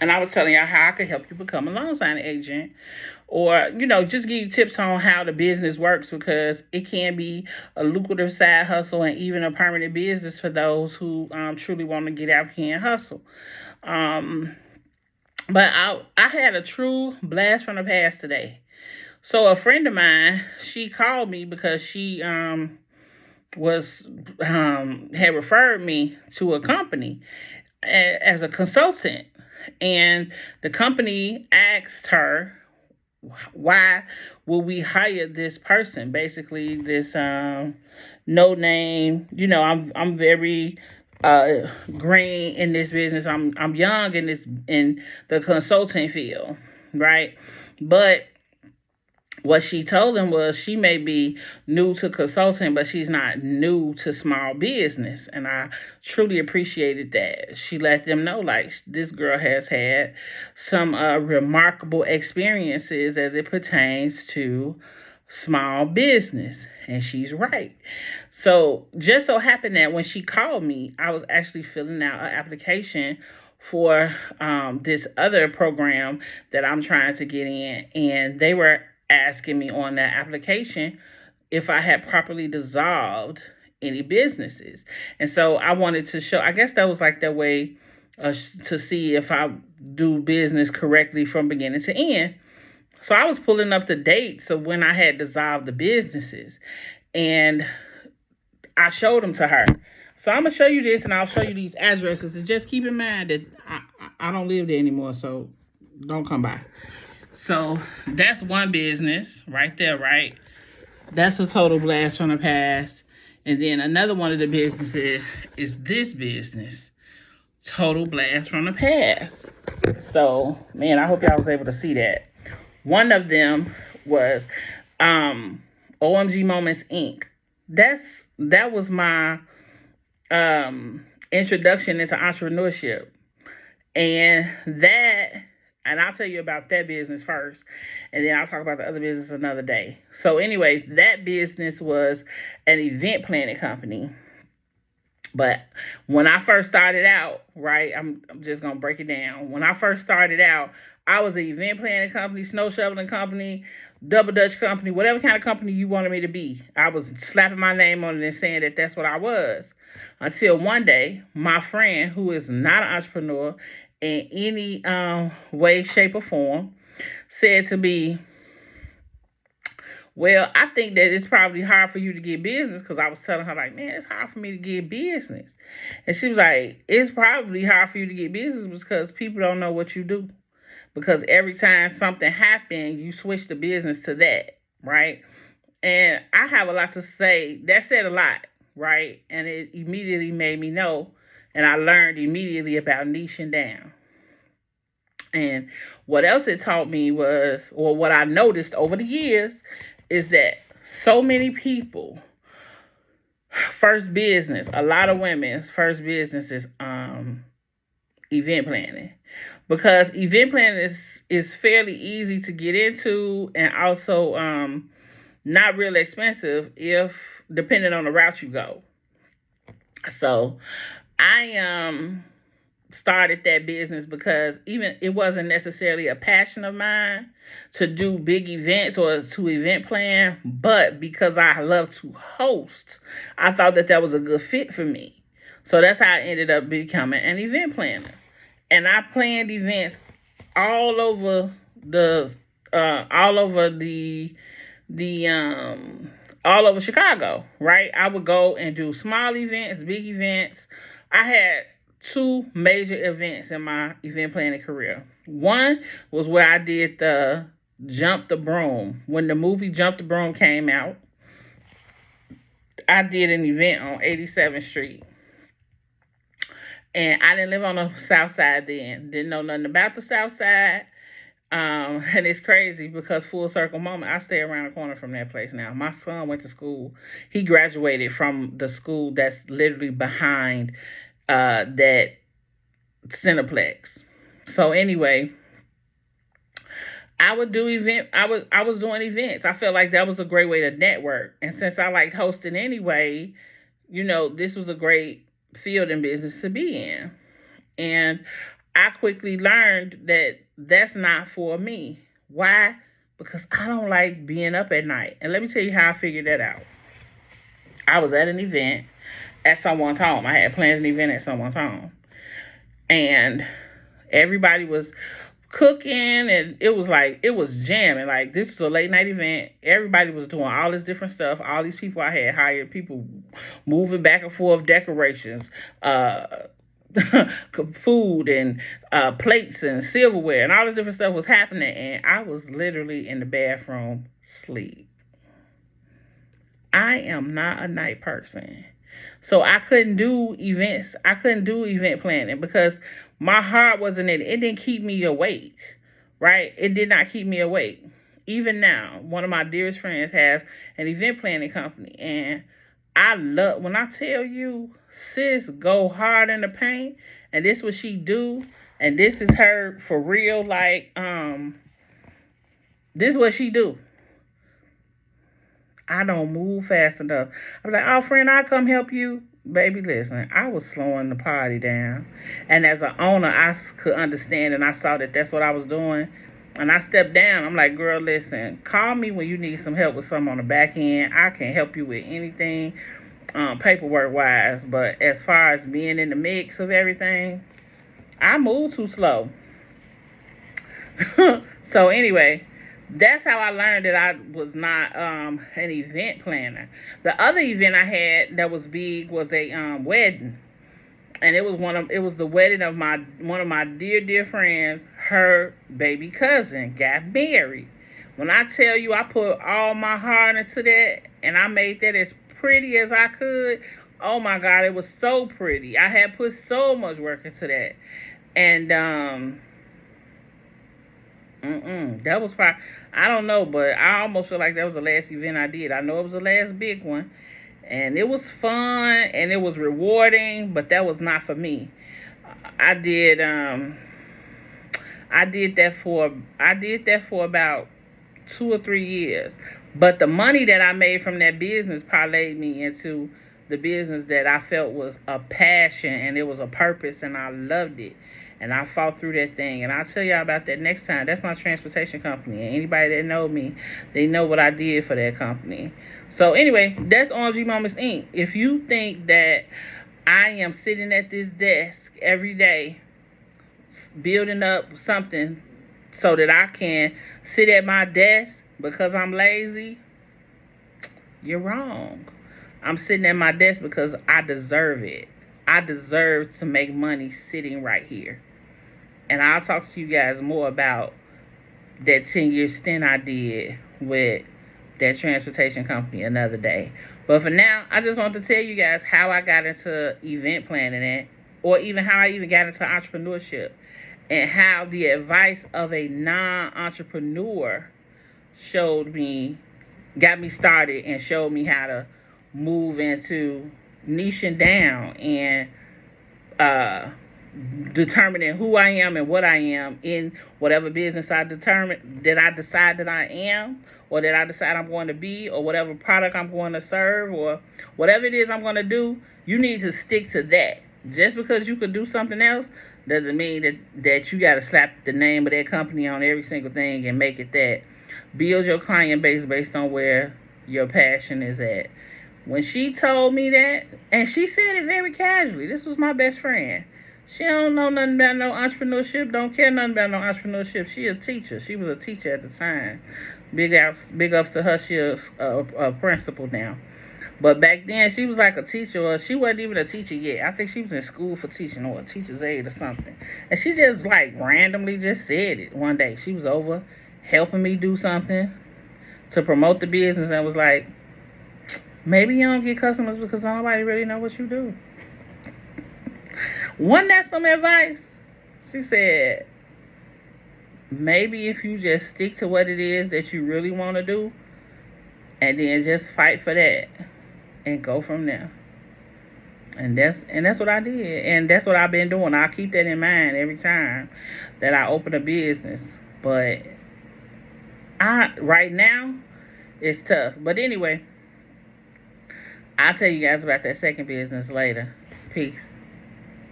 And I was telling y'all how I could help you become a loan signing agent, or, just give you tips on how the business works, because it can be a lucrative side hustle and even a permanent business for those who truly want to get out here and hustle. Um, but I had a true blast from the past today. So a friend of mine, she called me because she was had referred me to a company as a consultant, and the company asked her, why will we hire this person? Basically, this no name. I'm very green in this business. I'm young in the consulting field, right? But what she told him was she may be new to consulting, but she's not new to small business. And I truly appreciated that. She let them know, like, this girl has had some remarkable experiences as it pertains to small business. And she's right. So just so happened that when she called me, I was actually filling out an application for this other program that I'm trying to get in. And they were asking me on that application if I had properly dissolved any businesses. And so I wanted to show, I guess that was like that way to see if I do business correctly from beginning to end. So I was pulling up the dates of when I had dissolved the businesses, and I showed them to her. So I'm going to show you this, and I'll show you these addresses. And just keep in mind that I don't live there anymore, so don't come by. So that's one business right there, right? That's a total blast from the past. And then another one of the businesses is this business. Total blast from the past. So, man, I hope y'all was able to see that. One of them was OMG Moments Inc. That was my introduction into entrepreneurship. And I'll tell you about that business first, and then I'll talk about the other business another day. So anyway, that business was an event planning company. But when I first started out, right, I'm just going to break it down. When I first started out, I was an event planning company, snow shoveling company, double dutch company, whatever kind of company you wanted me to be. I was slapping my name on it and saying that that's what I was. Until one day, my friend, who is not an entrepreneur in any way, shape, or form, said to me, well, I think that it's probably hard for you to get business, because I was telling her, like, man, it's hard for me to get business. And she was like, it's probably hard for you to get business because people don't know what you do. Because every time something happens, you switch the business to that, right? And I have a lot to say. That said a lot, right? And it immediately made me know, and I learned immediately about niching down. And what else it taught me was, or what I noticed over the years, is that so many people, first business, a lot of women's first business is event planning. Because event planning is fairly easy to get into, and also not really expensive if depending on the route you go. So I started that business because even it wasn't necessarily a passion of mine to do big events or to event plan, but because I love to host, I thought that was a good fit for me. So that's how I ended up becoming an event planner. And I planned events all over all over Chicago, right? I would go and do small events, big events. I had two major events in my event planning career. One was where I did the Jump the Broom. When the movie Jump the Broom came out, I did an event on 87th Street. And I didn't live on the South Side then. Didn't know nothing about the South Side. And it's crazy because full circle moment, I stay around the corner from that place now. My son went to school. He graduated from the school that's literally behind that Cineplex. So anyway, I was doing events. I felt like that was a great way to network. And since I liked hosting anyway, this was a great field and business to be in. And I quickly learned that that's not for me. Why? Because I don't like being up at night. And let me tell you how I figured that out. I was at an event at someone's home. I had planned an event at someone's home. And everybody was cooking, and it was jamming. Like, this was a late night event. Everybody was doing all this different stuff. All these people I had hired, people moving back and forth, decorations, food, and plates and silverware, and all this different stuff was happening, and I was literally in the bathroom sleep. I am not a night person. So I couldn't do events. I couldn't do event planning because my heart wasn't in it. It didn't keep me awake, right? It did not keep me awake. Even now, one of my dearest friends has an event planning company, and I love, when I tell you, sis go hard in the paint, and this what she do, and this is her for real, like, this is what she do. I don't move fast enough. I'm like, oh, friend, I'll come help you. Baby, listen, I was slowing the party down. And as an owner, I could understand, and I saw that that's what I was doing. And I stepped down. I'm like, girl, listen, call me when you need some help with something on the back end. I can help you with anything, paperwork-wise. But as far as being in the mix of everything, I move too slow. So anyway, that's how I learned that I was not an event planner. The other event I had that was big was a wedding, and it was the wedding of one of my dear friends. Her baby cousin got married. When I tell you, I put all my heart into that, and I made that as pretty as I could. Oh my God, it was so pretty. I had put so much work into that, and that was probably, I don't know, but I almost feel like that was the last event I did. I know it was the last big one, and it was fun and it was rewarding, but that was not for me. I did I did that for about 2 or 3 years. But the money that I made from that business parlayed me into the business that I felt was a passion, and it was a purpose, and I loved it. And I fought through that thing. And I'll tell y'all about that next time. That's my transportation company. And anybody that know me, they know what I did for that company. So anyway, that's OMG Moments Inc. If you think that I am sitting at this desk every day building up something so that I can sit at my desk because I'm lazy, you're wrong. I'm sitting at my desk because I deserve it. I deserve to make money sitting right here. And I'll talk to you guys more about that 10-year stint I did with that transportation company another day. But for now, I just want to tell you guys how I got into event planning, or even how I even got into entrepreneurship, and how the advice of a non-entrepreneur got me started and showed me how to move into niching down and determining who I am and what I am in whatever business I decide that I am, or that I decide I'm going to be, or whatever product I'm going to serve, or whatever it is I'm going to do. You need to stick to that. Just because you could do something else doesn't mean that you got to slap the name of that company on every single thing and make it that. Build your client base based on where your passion is at. When she told me that, and she said it very casually, this was my best friend. She don't know nothing about no entrepreneurship, don't care nothing about no entrepreneurship. She a teacher. She was a teacher at the time. Big ups to her. She a principal now. But back then, she was like a teacher, or she wasn't even a teacher yet. I think she was in school for teaching, or a teacher's aide or something. And she just like randomly just said it one day. She was over helping me do something to promote the business, and was like, maybe you don't get customers because nobody really know what you do. Wasn't that some advice? She said, maybe if you just stick to what it is that you really want to do, and then just fight for that and go from there. And that's what I did. And that's what I've been doing. I'll keep that in mind every time that I open a business. But right now, it's tough. But anyway, I'll tell you guys about that second business later. Peace.